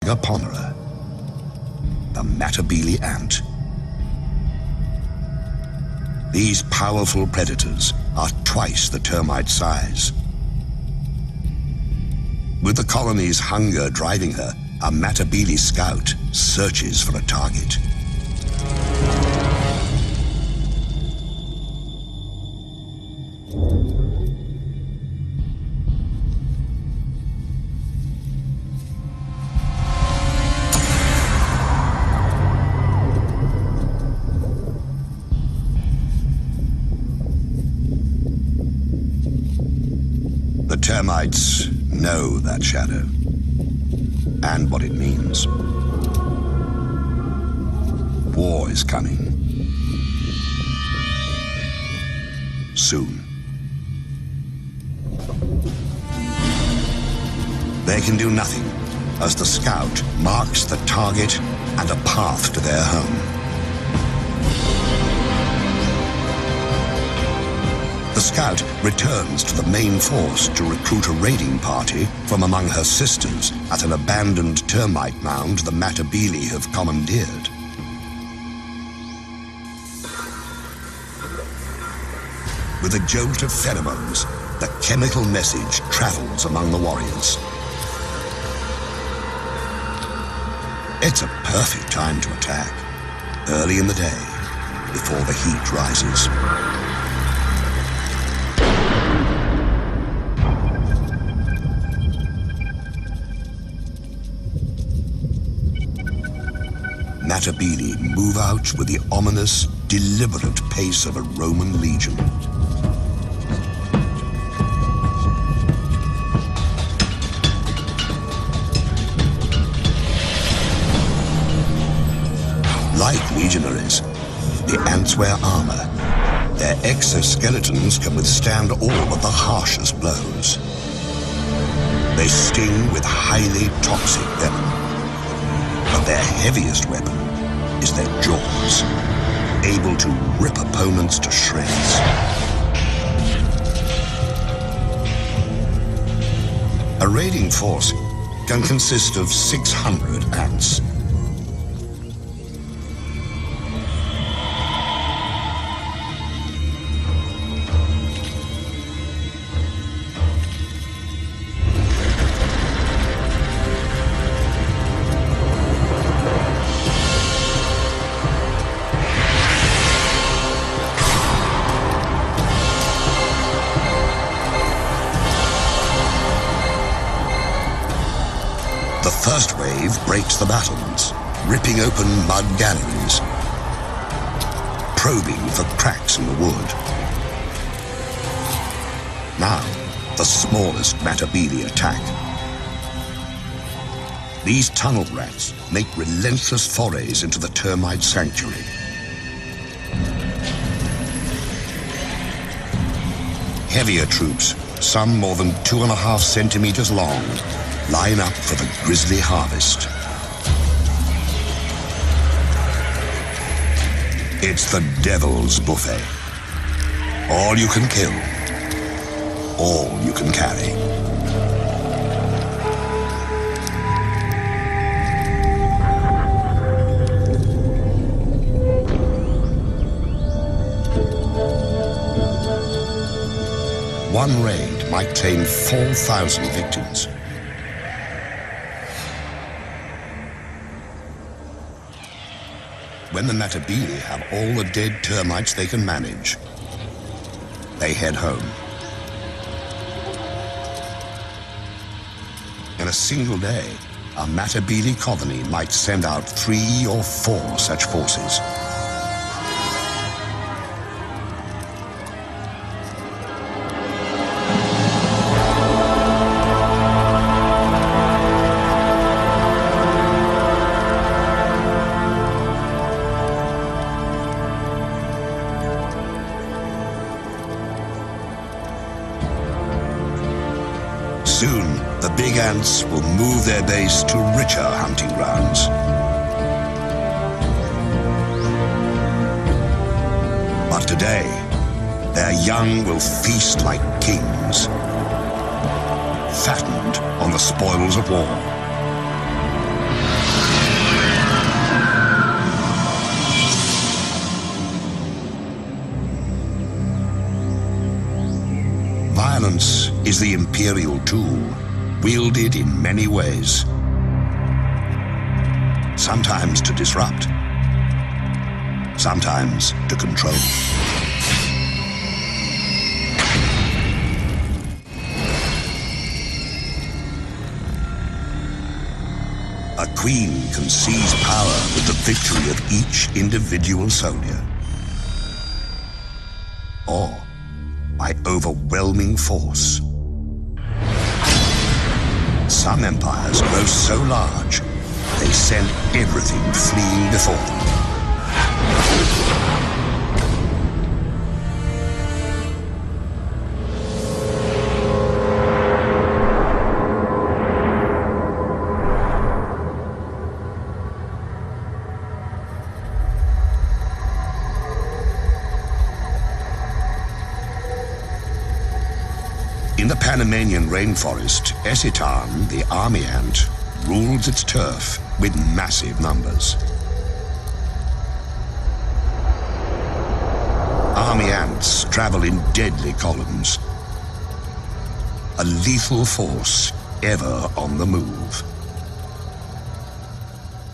upon her, the Matabele ant. These powerful predators are twice the termite size. With the colony's hunger driving her, a Matabele scout searches for a target. The termites know that shadow and what it means. War is coming. Soon. They can do nothing as the scout marks the target and a path to their home. The scout returns to the main force to recruit a raiding party from among her sisters at an abandoned termite mound the Matabele have commandeered. With a jolt of pheromones, the chemical message travels among the warriors. It's a perfect time to attack, early in the day, before the heat rises. Matabele move out with the ominous, deliberate pace of a Roman legion. Like legionaries, the ants wear armor. Their exoskeletons can withstand all but the harshest blows. They sting with highly toxic venom. But their heaviest weapon is their jaws, able to rip opponents to shreds. A raiding force can consist of 600 ants. The first wave breaks the battlements, ripping open mud galleries, probing for cracks in the wood. Now, the smallest Matabele attack. These tunnel rats make relentless forays into the termite sanctuary. Heavier troops, some more than 2.5 centimeters long, line up for the grisly harvest. It's the devil's buffet. All you can kill, all you can carry. One raid might claim 4,000 victims. When the Matabele have all the dead termites they can manage, they head home. In a single day, a Matabele colony might send out 3 or 4 such forces. Soon, the big ants will move their base to richer hunting grounds. But today, their young will feast like kings, fattened on the spoils of war. Violence is the imperial tool, wielded in many ways. Sometimes to disrupt, sometimes to control. A queen can seize power with the victory of each individual soldier, or by overwhelming force. Some empires grow so large, they send everything fleeing before them. In the Panamanian rainforest, Esitan, the army ant, rules its turf with massive numbers. Army ants travel in deadly columns, a lethal force ever on the move.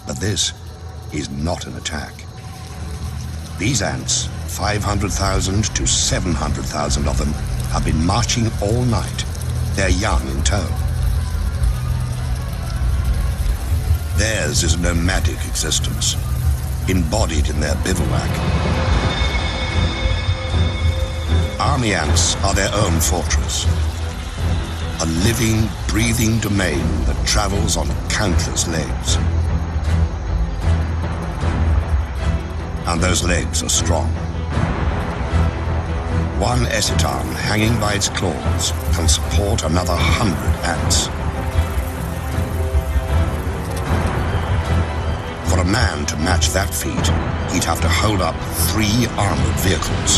But this is not an attack. These ants, 500,000 to 700,000 of them, have been marching all night, their young in tow. Theirs is a nomadic existence, embodied in their bivouac. Army ants are their own fortress, a living, breathing domain that travels on countless legs. And those legs are strong. One Esitan hanging by its claws can support another 100 ants. For a man to match that feat, he'd have to hold up 3 armored vehicles.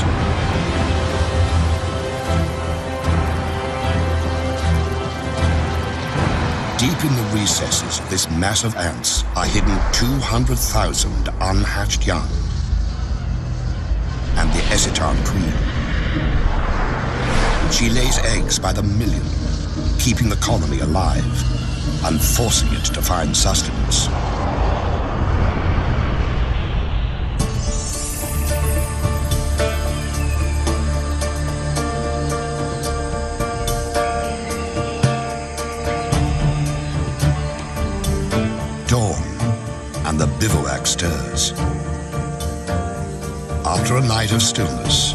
Deep in the recesses of this mass of ants are hidden 200,000 unhatched young. And the Esitan queen. She lays eggs by the million, keeping the colony alive and forcing it to find sustenance. Dawn, and the bivouac stirs. After a night of stillness,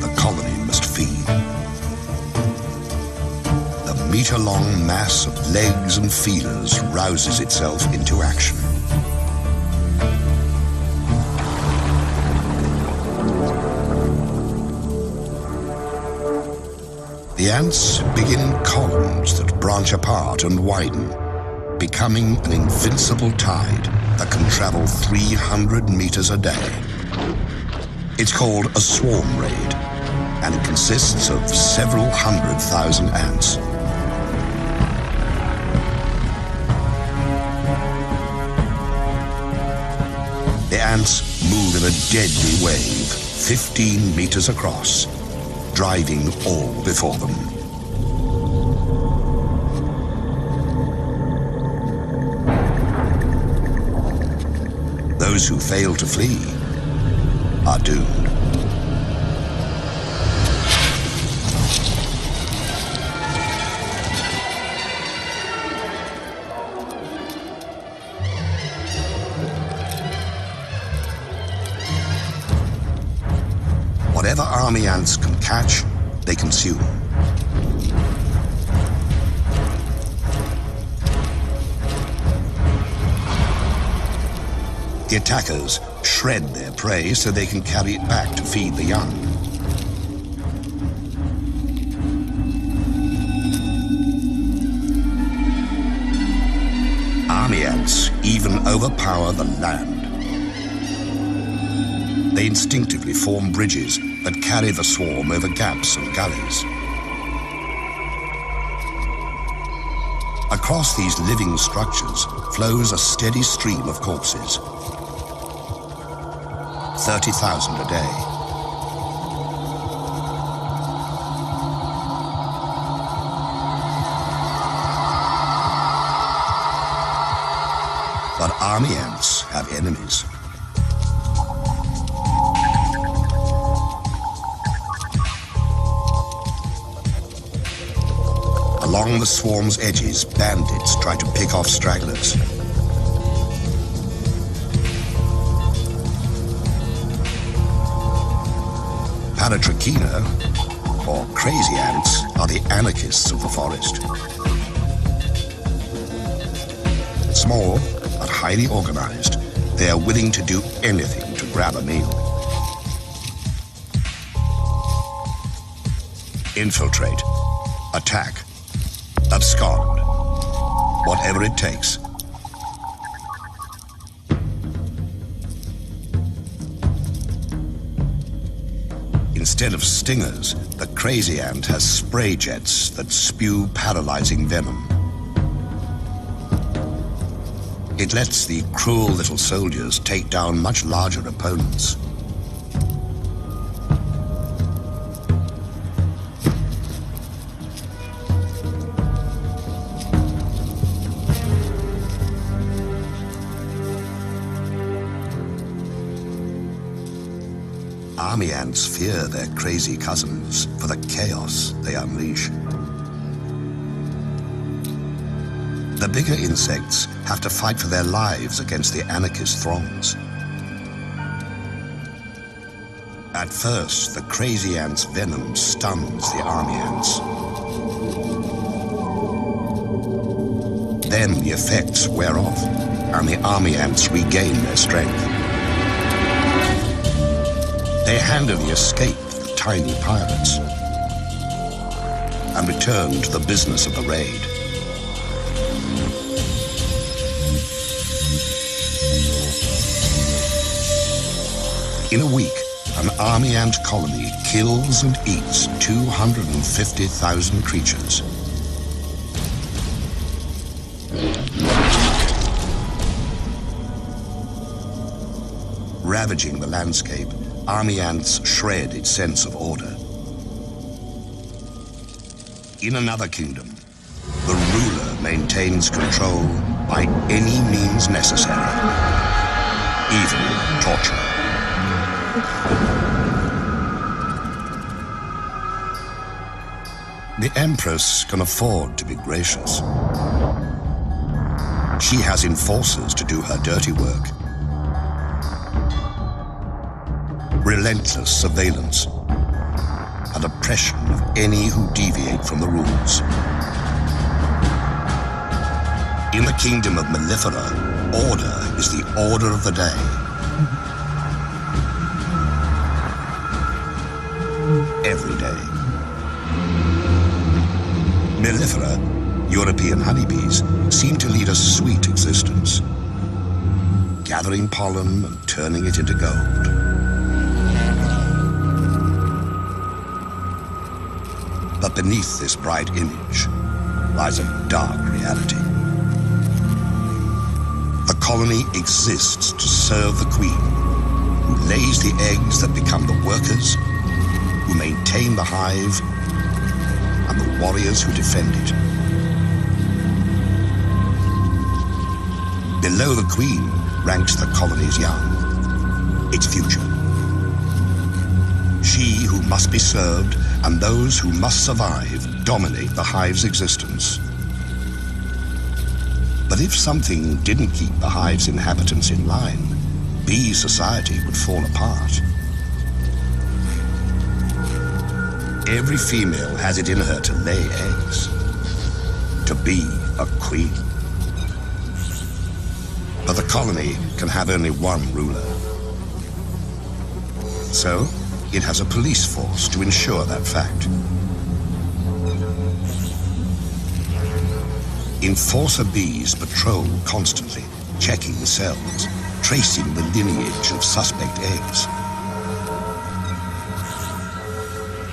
the colony must feed. The meter-long mass of legs and feelers rouses itself into action. The ants begin in columns that branch apart and widen, becoming an invincible tide that can travel 300 meters a day. It's called a swarm raid, and it consists of several 100,000 ants. The ants move in a deadly wave, 15 meters across, driving all before them. Those who fail to flee are doomed. Whatever army ants can catch, they consume. The attackers shred their prey so they can carry it back to feed the young. Army ants even overpower the land. They instinctively form bridges that carry the swarm over gaps and gullies. Across these living structures flows a steady stream of corpses. 30,000 a day. But army ants have enemies. Along the swarm's edges, bandits try to pick off stragglers. Paratrachina, or crazy ants, are the anarchists of the forest. Small, but highly organized, they are willing to do anything to grab a meal. Infiltrate, attack, abscond, whatever it takes. Instead of stingers, the crazy ant has spray jets that spew paralyzing venom. It lets the cruel little soldiers take down much larger opponents. Army ants fear their crazy cousins for the chaos they unleash. The bigger insects have to fight for their lives against the anarchist throngs. At first, the crazy ant's venom stuns the army ants. Then the effects wear off, and the army ants regain their strength. They handily escape the tiny pirates and return to the business of the raid. In a week, an army ant colony kills and eats 250,000 creatures. Ravaging the landscape, army ants shred its sense of order. In another kingdom, the ruler maintains control by any means necessary, even torture. The Empress can afford to be gracious. She has enforcers to do her dirty work. Relentless surveillance and oppression of any who deviate from the rules. In the kingdom of Mellifera, order is the order of the day. Every day. Mellifera, European honeybees, seem to lead a sweet existence, gathering pollen and turning it into gold. But beneath this bright image lies a dark reality. The colony exists to serve the queen, who lays the eggs that become the workers, who maintain the hive, and the warriors who defend it. Below the queen ranks the colony's young, its future. She who must be served and those who must survive dominate the hive's existence. But if something didn't keep the hive's inhabitants in line, bee society would fall apart. Every female has it in her to lay eggs, to be a queen. But the colony can have only one ruler. So, it has a police force to ensure that fact. Enforcer bees patrol constantly, checking the cells, tracing the lineage of suspect eggs,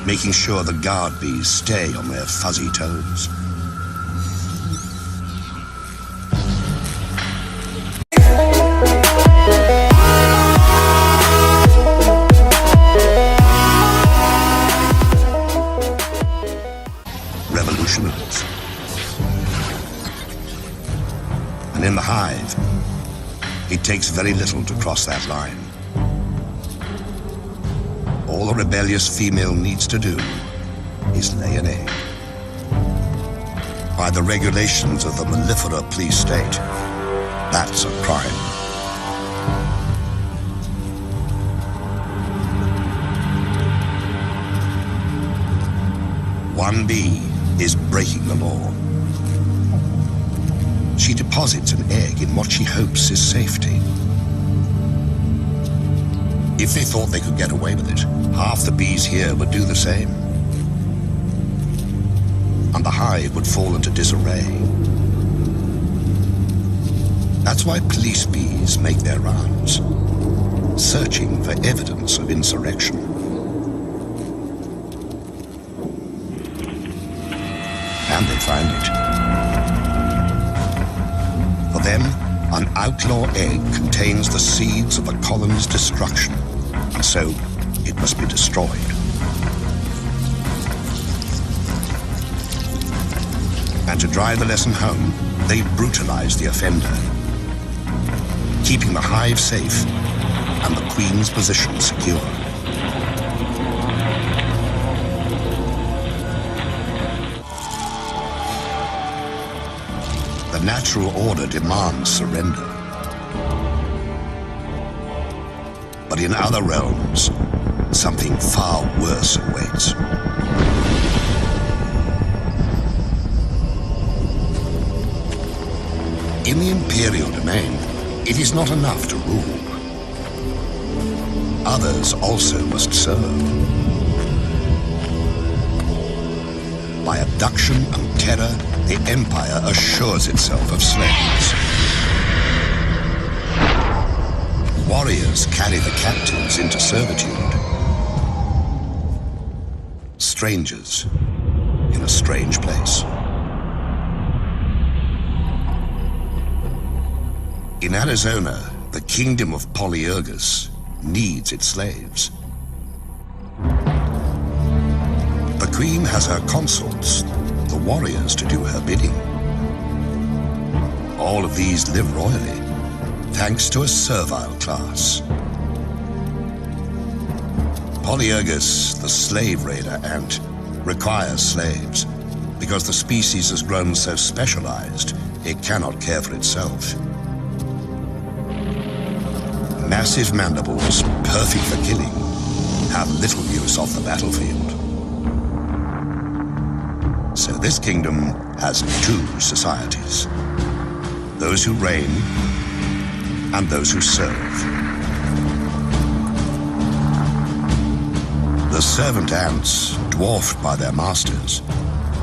making sure the guard bees stay on their fuzzy toes. Revolutionaries. And in the hive, It takes very little to cross that line. All a rebellious female needs to do is lay an egg. By the regulations of the mellifera police state, that's a crime. One bee is breaking the law. She deposits an egg in what she hopes is safety. If they thought they could get away with it, half the bees here would do the same. And the hive would fall into disarray. That's why police bees make their rounds, searching for evidence of insurrection. And they find it. For them, an outlaw egg contains the seeds of the colony's destruction, and so it must be destroyed. And to drive the lesson home, they brutalize the offender, keeping the hive safe and the queen's position secure. The natural order demands surrender. But in other realms, something far worse awaits. In the imperial domain, it is not enough to rule. Others also must serve. By abduction and terror, the empire assures itself of slaves. Warriors carry the captives into servitude. Strangers in a strange place. In Arizona, the kingdom of Polyergus needs its slaves. The queen has her consorts, the warriors, to do her bidding. All of these live royally, thanks to a servile class. Polyergus, the slave raider ant, requires slaves because the species has grown so specialized it cannot care for itself. Massive mandibles, perfect for killing, have little use off the battlefield. So this kingdom has two societies: those who reign and those who serve. The servant ants, dwarfed by their masters,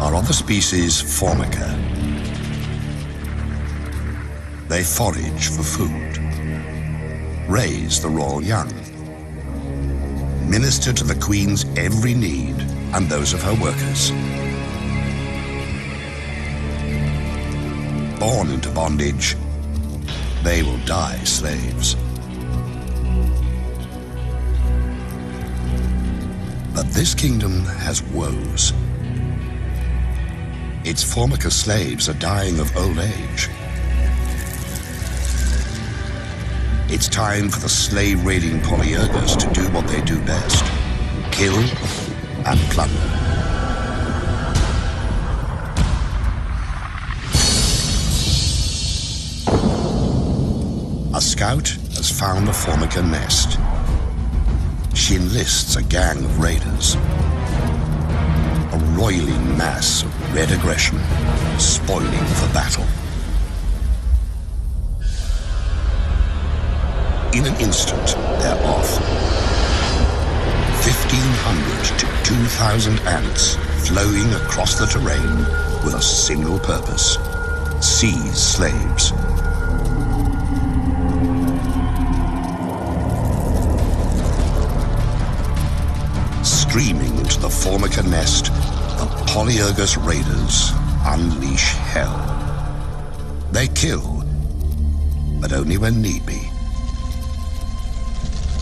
are of the species Formica. They forage for food, raise the royal young, minister to the queen's every need and those of her workers. Born into bondage, they will die slaves. But this kingdom has woes. Its Formica slaves are dying of old age. It's time for the slave-raiding Polyergus to do what they do best: kill and plunder. A scout has found a Formica nest. She enlists a gang of raiders. A roiling mass of red aggression, spoiling for battle. In an instant, they're off. 1,500 to 2,000 ants flowing across the terrain with a single purpose: seize slaves. Streaming into the Formica nest, the Polyergus raiders unleash hell. They kill, but only when need be.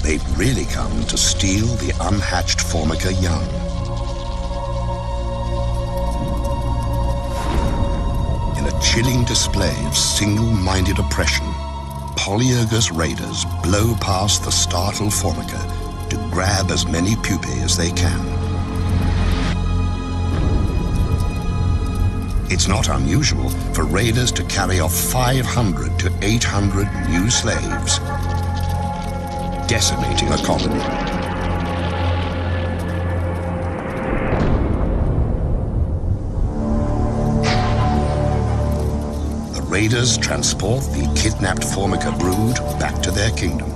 They've really come to steal the unhatched Formica young. In a chilling display of single-minded oppression, Polyergus raiders blow past the startled Formica to grab as many pupae as they can. It's not unusual for raiders to carry off 500 to 800 new slaves, decimating a colony. The raiders transport the kidnapped Formica brood back to their kingdom.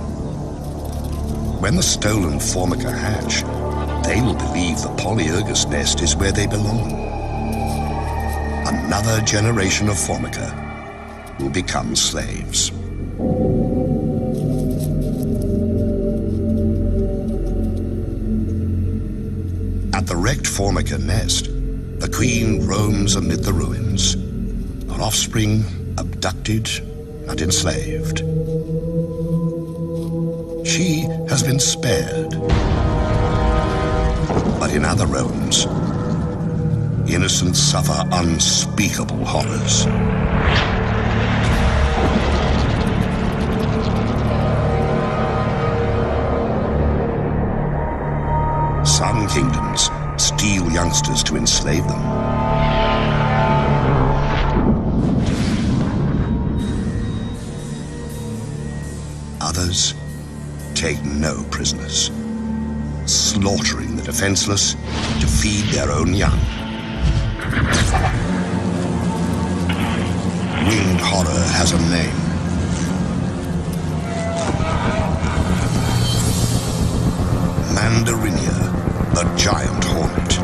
When the stolen Formica hatch, they will believe the Polyergus nest is where they belong. Another generation of Formica will become slaves. At the wrecked Formica nest, the queen roams amid the ruins, her offspring abducted and enslaved. She has been spared, but in other realms, innocents suffer unspeakable horrors. Some kingdoms steal youngsters to enslave them. Others take no prisoners, slaughtering the defenseless to feed their own young. Winged horror has a name. Mandarinia, the giant hornet.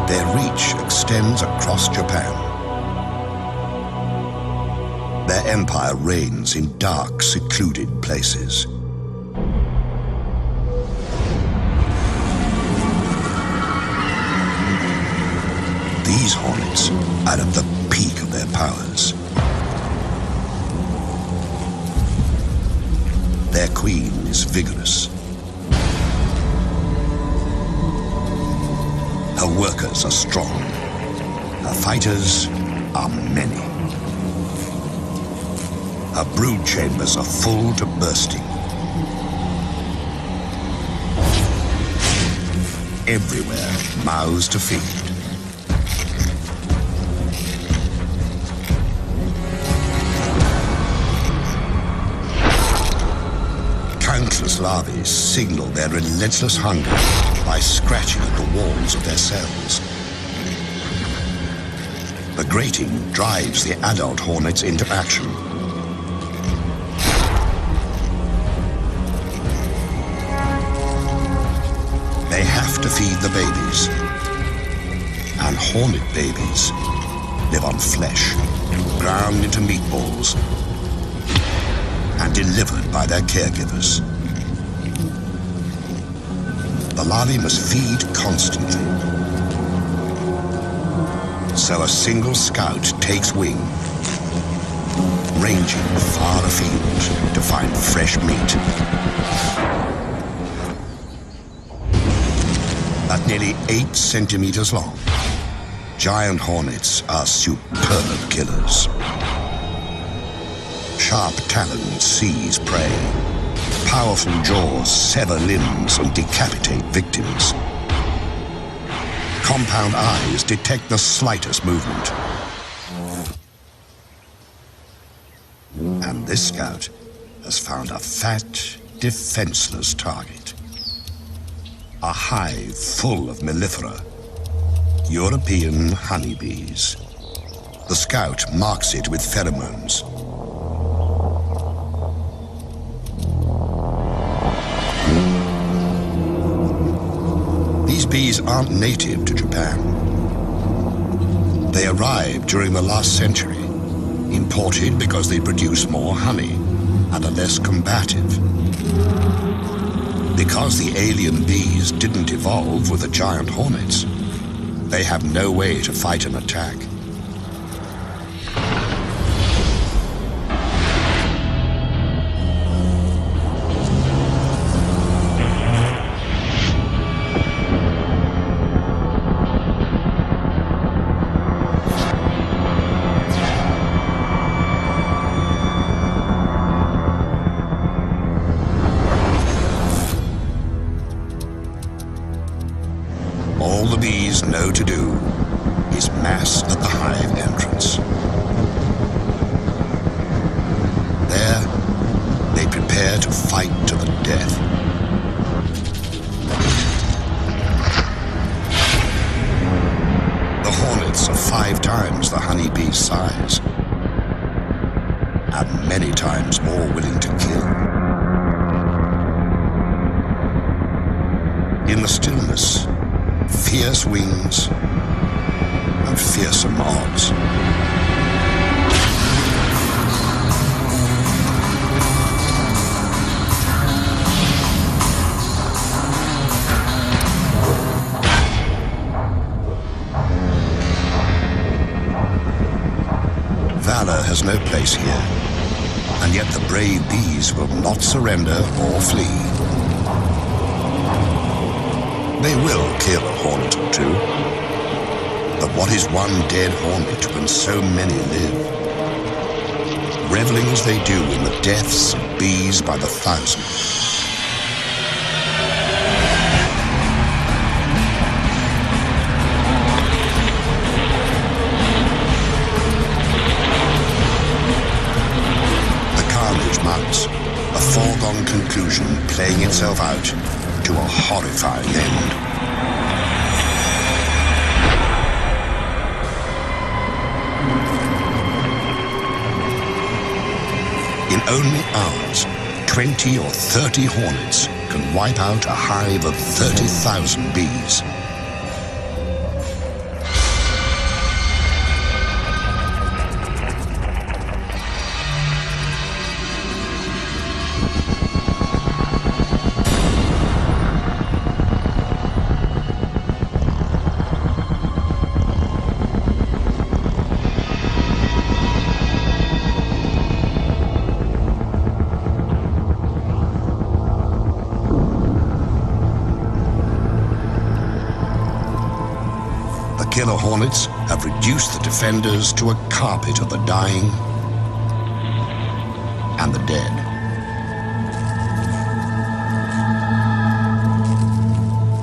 Their reach extends across Japan. Their empire reigns in dark, secluded places. These hornets are at the peak of their powers. Their queen is vigorous. Her workers are strong. Her fighters are many. Her brood chambers are full to bursting. Everywhere, mouths to feed. Countless larvae signal their relentless hunger by scratching at the walls of their cells. The grating drives the adult hornets into action. They have to feed the babies, and hornet babies live on flesh, ground into meatballs, and delivered by their caregivers. The larvae must feed constantly, so a single scout takes wing, ranging far afield to find fresh meat. At nearly 8 centimeters long, giant hornets are superb killers. Sharp talons seize prey. Powerful jaws sever limbs and decapitate victims. Compound eyes detect the slightest movement. And this scout has found a fat, defenseless target. A hive full of mellifera, European honeybees. The scout marks it with pheromones. These bees aren't native to Japan. They arrived during the last century, imported because they produce more honey and are less combative. Because the alien bees didn't evolve with the giant hornets, they have no way to fight an attack. bees know to do is mass at the hive entrance. There, they prepare to fight to the death. The hornets are 5 times the honeybee's size, and many times more willing to kill. In the stillness, fierce wings and fearsome odds. Valor has no place here, and yet the brave bees will not surrender or flee. They will kill a hornet or 2, but what is one dead hornet when so many live? Reveling as they do in the deaths of bees by the thousand. Mounts, a foregone conclusion playing itself out to a horrifying end. In only hours, 20 or 30 hornets can wipe out a hive of 30,000 bees. Killer hornets have reduced the defenders to a carpet of the dying and the dead.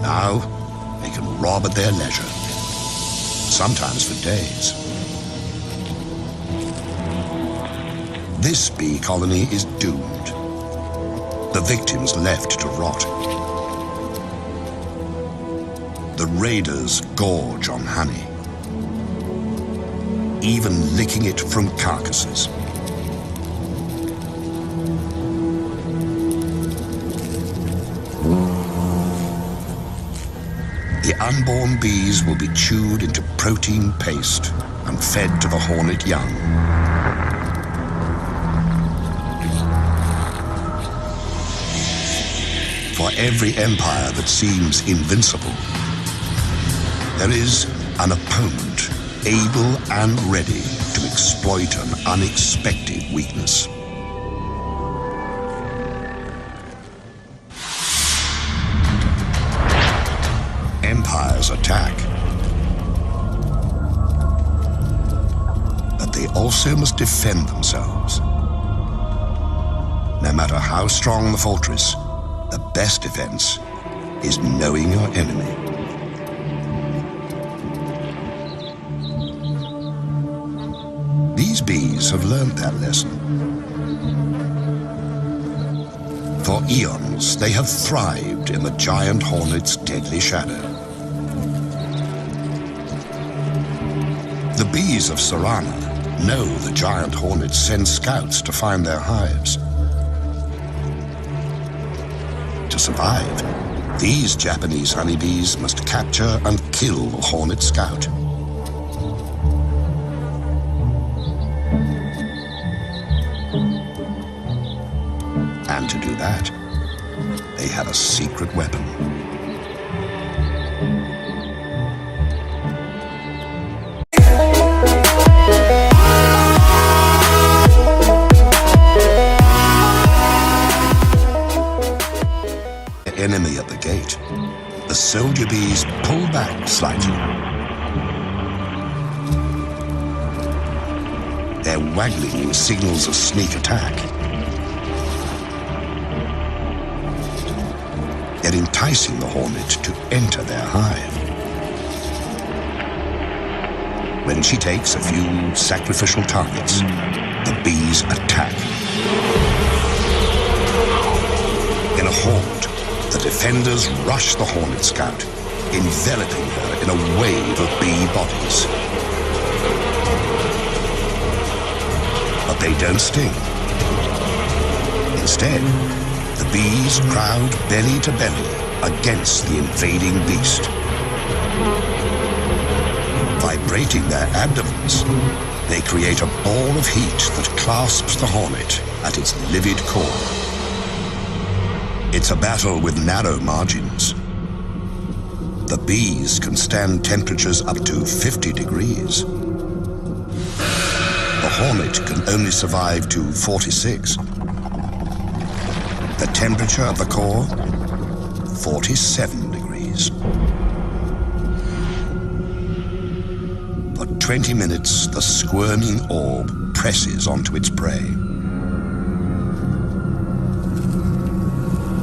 Now, they can rob at their leisure, sometimes for days. This bee colony is doomed, the victims left to rot. The raiders gorge on honey, even licking it from carcasses. The unborn bees will be chewed into protein paste and fed to the hornet young. For every empire that seems invincible, there is an opponent able and ready to exploit an unexpected weakness. Empires attack, but they also must defend themselves. No matter how strong the fortress, the best defense is knowing your enemy. These bees have learned that lesson. For eons, they have thrived in the giant hornet's deadly shadow. The bees of Sarana know the giant hornets send scouts to find their hives. To survive, these Japanese honeybees must capture and kill the hornet scout. And to do that, they have a secret weapon. The enemy at the gate. The soldier bees pull back slightly. Their waggling signals a sneak attack. They're enticing the hornet to enter their hive. When she takes a few sacrificial targets, the bees attack. In a horde, the defenders rush the Hornet Scout, enveloping her in a wave of bee bodies. But they don't sting. Instead, the bees crowd belly to belly against the invading beast. Vibrating their abdomens, they create a ball of heat that clasps the hornet at its livid core. It's a battle with narrow margins. The bees can stand temperatures up to 50 degrees. The hornet can only survive to 46. The temperature of the core, 47 degrees. For 20 minutes, the squirming orb presses onto its prey.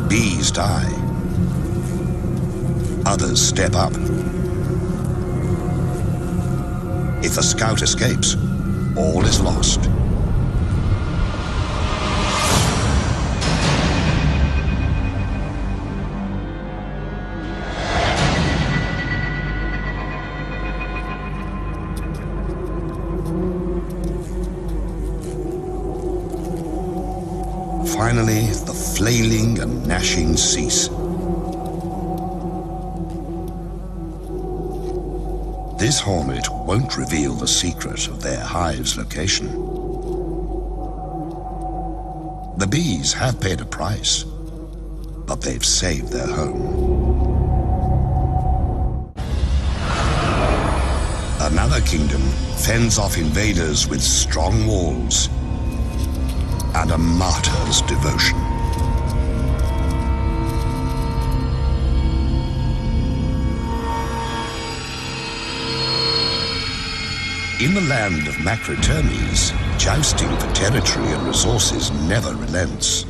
Bees die. Others step up. If the scout escapes, all is lost. Finally, the flailing and gnashing cease. This hornet won't reveal the secret of their hive's location. The bees have paid a price, but they've saved their home. Another kingdom fends off invaders with strong walls and a martyr's devotion. In the land of Macrotermes, jousting for territory and resources never relents.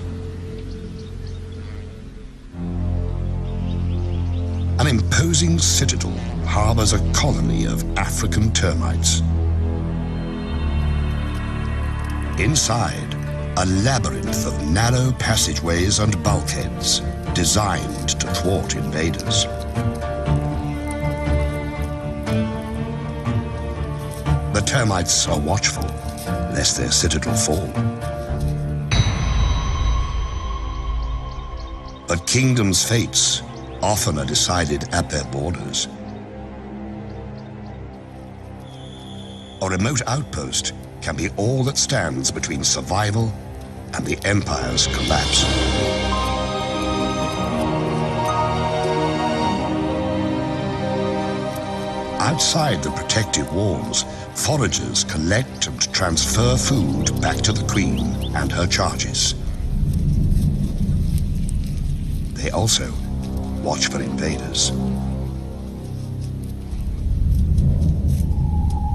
An imposing citadel harbors a colony of African termites. Inside, a labyrinth of narrow passageways and bulkheads designed to thwart invaders. The termites are watchful, lest their citadel fall. But kingdoms' fates often are decided at their borders. A remote outpost can be all that stands between survival and the empire's collapse. Outside the protective walls, foragers collect and transfer food back to the queen and her charges. They also watch for invaders.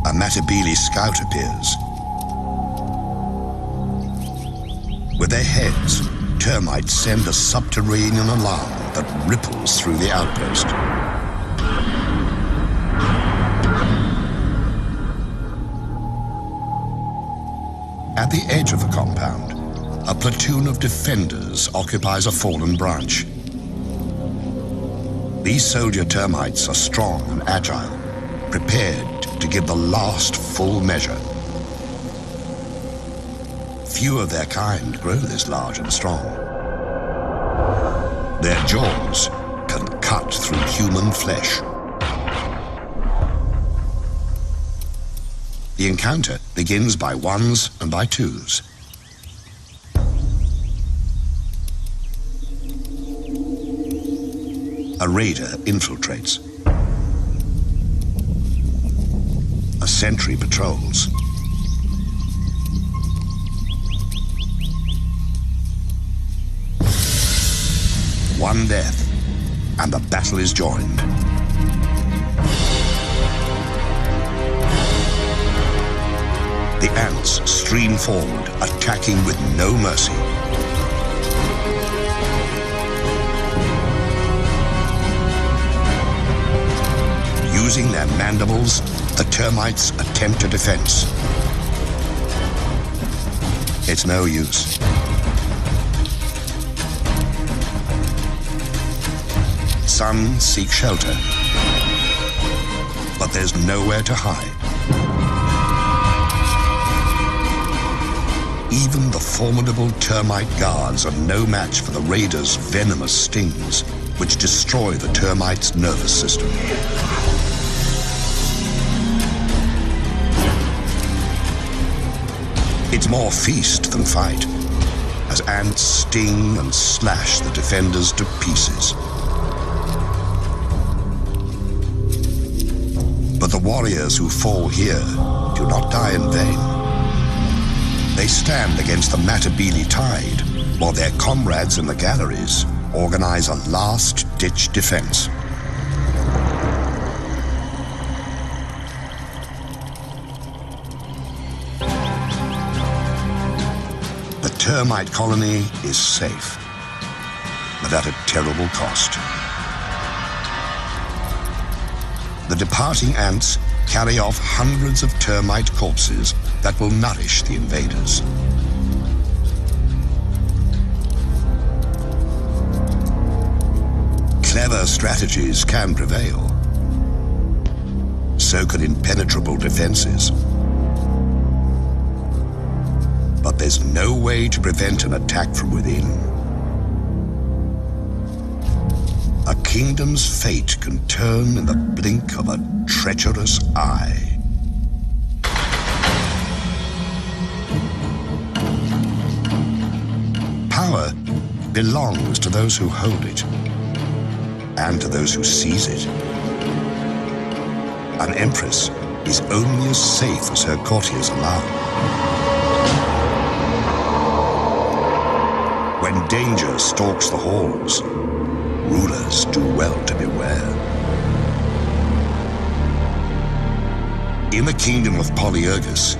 A Matabele scout appears. With their heads, termites send a subterranean alarm that ripples through the outpost. At the edge of the compound, a platoon of defenders occupies a fallen branch. These soldier termites are strong and agile, prepared to give the last full measure. Few of their kind grow this large and strong. Their jaws can cut through human flesh. The encounter begins by ones and by twos. A raider infiltrates. A sentry patrols. One death, and the battle is joined. The ants stream forward, attacking with no mercy. Using their mandibles, The termites attempt a defense. It's no use. Some seek shelter, but there's nowhere to hide. Even the formidable termite guards are no match for the raiders' venomous stings, which destroy the termite's nervous system. It's more feast than fight, as ants sting and slash the defenders to pieces. But the warriors who fall here do not die in vain. They stand against the Matabele tide, while their comrades in the galleries organize a last-ditch defense. The termite colony is safe, but at a terrible cost. The departing ants carry off hundreds of termite corpses that will nourish the invaders. Clever strategies can prevail. So can impenetrable defenses. But there's no way to prevent an attack from within. A kingdom's fate can turn in the blink of a treacherous eye. Power belongs to those who hold it, and to those who seize it. An empress is only as safe as her courtiers allow. When danger stalks the halls, rulers do well to beware. In the kingdom of Polyergus,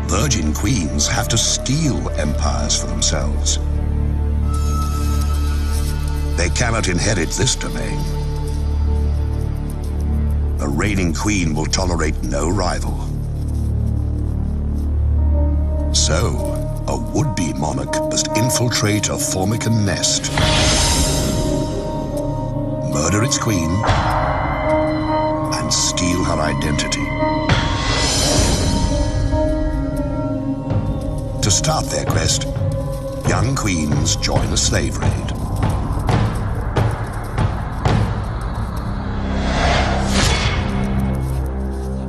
virgin queens have to steal empires for themselves. They cannot inherit this domain. The reigning queen will tolerate no rival. So, a would-be monarch must infiltrate a Formican nest, murder its queen, and steal her identity. To start their quest, young queens join a slave raid.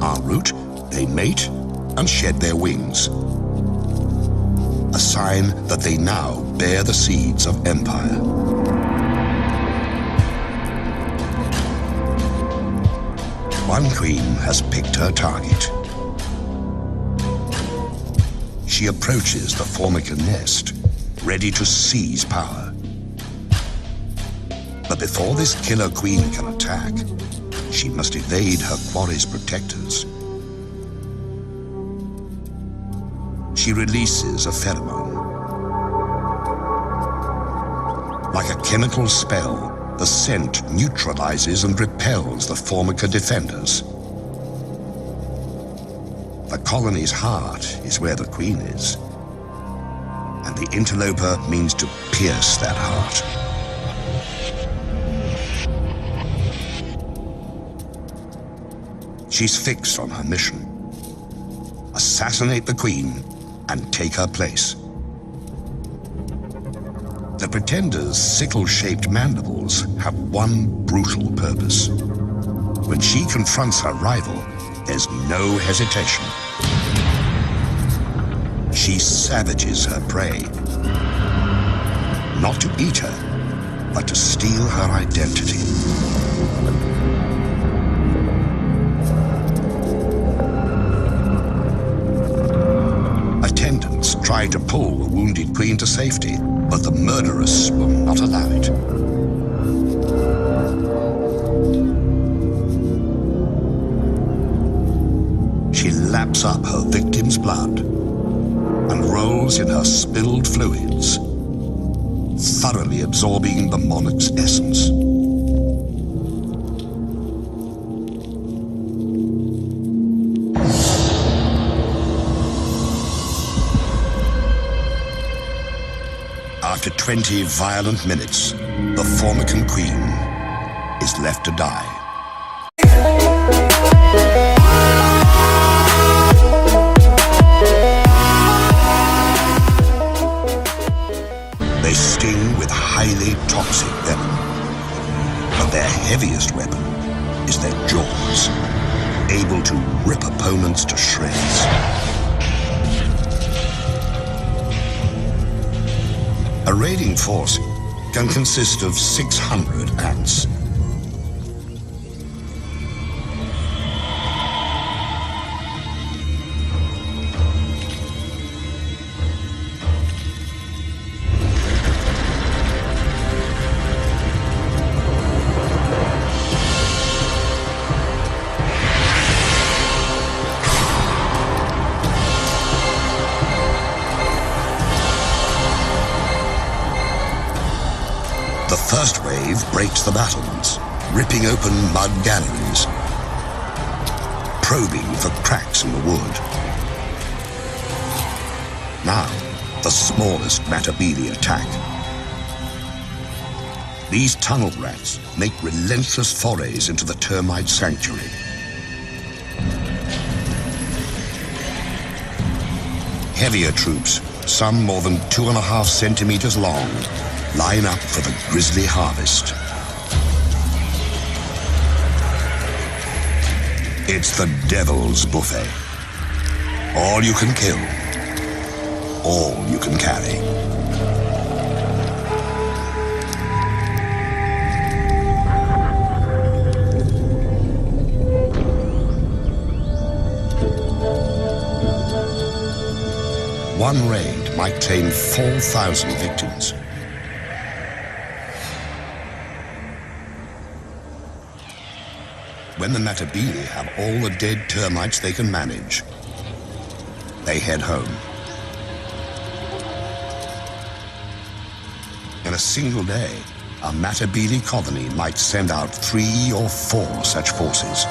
En route, they mate and shed their wings, a sign that they now bear the seeds of empire. One queen has picked her target. She approaches the Formican nest, ready to seize power. But before this killer queen can attack, she must evade her quarry's protectors. She releases a pheromone. Like a chemical spell, the scent neutralizes and repels the Formica defenders. The colony's heart is where the queen is, and the interloper means to pierce that heart. She's fixed on her mission: assassinate the queen and take her place. The Pretender's sickle-shaped mandibles have one brutal purpose. When she confronts her rival, there's no hesitation. She savages her prey, not to eat her, but to steal her identity. Attendants try to pull the wounded queen to safety, but the murderess will not allow it. She laps up her victim's blood and rolls in her spilled fluids, thoroughly absorbing the monarch's essence. After 20 violent minutes, the Formican Queen is left to die. They sting with highly toxic venom, but their heaviest weapon is their jaws, able to rip opponents to shreds. A raiding force can consist of 600 ants. The first wave breaks the battlements, ripping open mud galleries, probing for cracks in the wood. Now, the smallest Matabele attack. These tunnel rats make relentless forays into the termite sanctuary. Heavier troops, some more than 2.5 centimeters long, line up for the grisly harvest. It's the devil's buffet. All you can kill, all you can carry. One raid might claim 4,000 victims. When the Matabele have all the dead termites they can manage, they head home. In a single day, a Matabele colony might send out 3 or 4 such forces.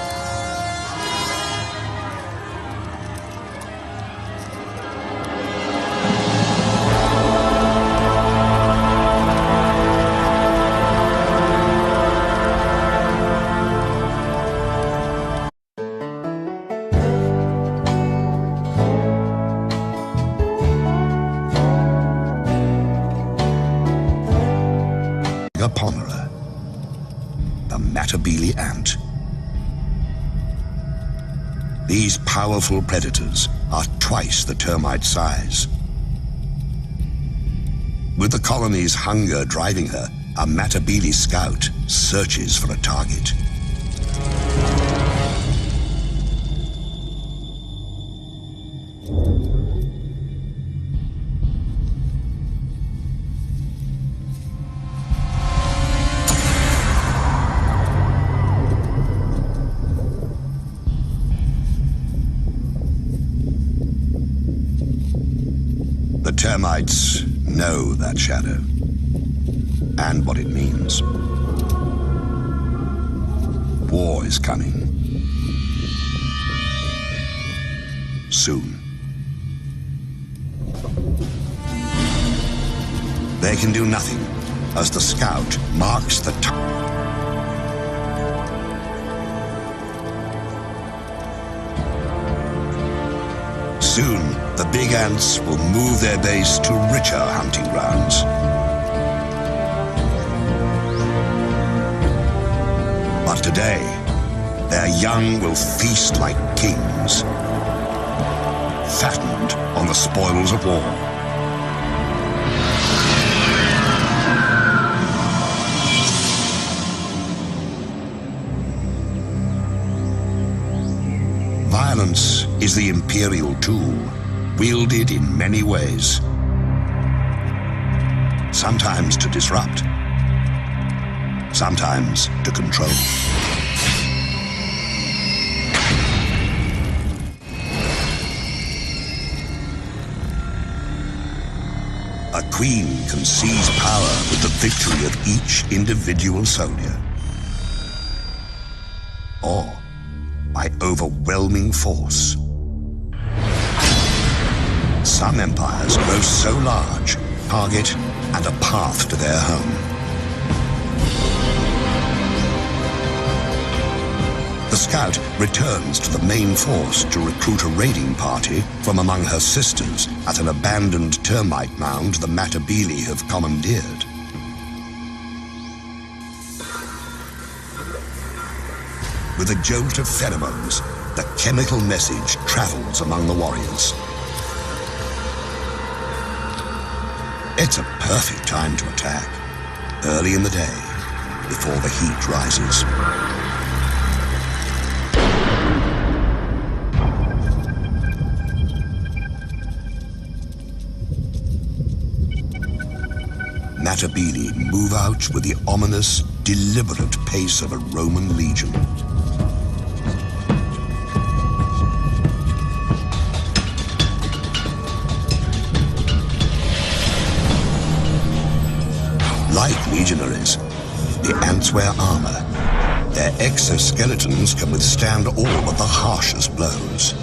Ponera, the Matabele ant. These powerful predators are twice the termite size. With the colony's hunger driving her, a Matabele scout searches for a target. The termites know that shadow and what it means. War is coming. Soon. They can do nothing as the scout marks the time. Soon, the big ants will move their base to richer hunting grounds. But today, their young will feast like kings, fattened on the spoils of war. Violence is the imperial tool, wielded in many ways. Sometimes to disrupt, sometimes to control. A queen can seize power with the victory of each individual soldier, or by overwhelming force. Some empires grow so large, target and a path to their home. The scout returns to the main force to recruit a raiding party from among her sisters at an abandoned termite mound the Matabele have commandeered. With a jolt of pheromones, the chemical message travels among the warriors. It's a perfect time to attack, early in the day, before the heat rises. Matabele move out with the ominous, deliberate pace of a Roman legion. Like legionaries, the ants wear armor. Their exoskeletons can withstand all but the harshest blows.